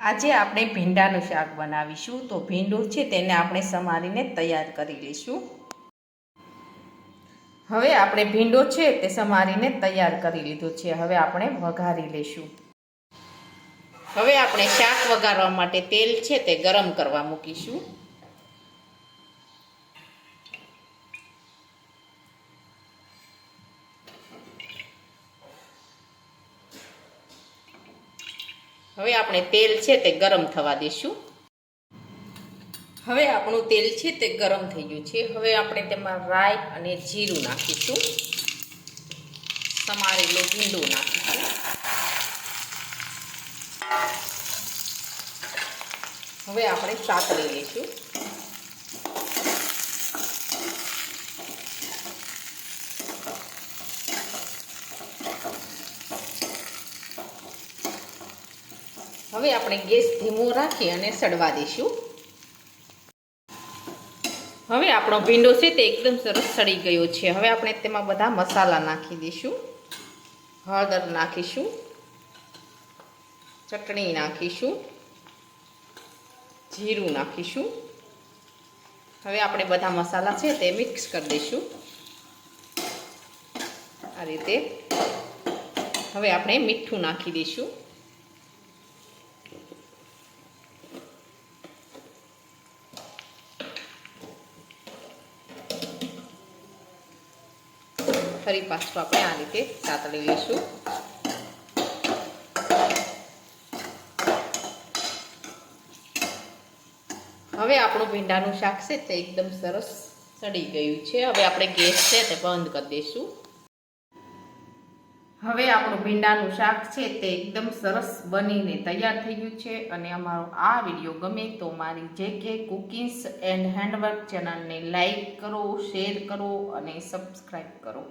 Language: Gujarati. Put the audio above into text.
આજે આપણે ભીંડાનું શાક બનાવીશું. તો ભીંડું છે તેને આપણે સમારીને તૈયાર કરી લઈશું. હવે આપણે ભીંડો છે તે સમારીને તૈયાર કરી લીધો છે. હવે આપણે વઘારી લઈશું. હવે આપણે શાક વઘારવા માટે તેલ છે તે ગરમ કરવા મૂકીશું. હવે આપણે તેલ છે તે ગરમ થવા દઈશું. હવે આપણું તેલ છે તે ગરમ થઈ ગયું છે. હવે આપણે તેમાં રાઈ અને જીરું નાખીશું. સમારેલું ભીંડું નાખીશું. હવે આપણે સાતળી લઈશું. હવે આપણે ગેસ ધીમો રાખી અને સડવા દઈશું. હવે આપણો ભીંડો છે તે એકદમ સરસ સડી ગયો છે. હવે આપણે તેમાં બધા મસાલા નાખી દઈશું. હળદર નાખીશું, ચટણી નાખીશું, જીરું નાખીશું. હવે આપણે બધા મસાલા છે તે મિક્સ કરી દઈશું આ રીતે. હવે આપણે મીઠું નાખી દઈશું. ફરી પાછું આપણે આ રીતે સાતળી લઈશું. હવે આપણું ભીંડાનું શાક છે તે એકદમ સરસ સડી ગયું છે. હવે આપણે ગેસ છે તે બંધ કરી દઈશું. હવે આપણું ભીંડાનું શાક છે તે એકદમ સરસ બનીને તૈયાર થઈ ગયું છે. અને અમારો આ વિડીયો ગમે તો મારી JK કુકિંગ્સ એન્ડ હેન્ડવર્ક ચેનલને લાઈક કરો, શેર કરો અને સબસ્ક્રાઈબ કરો.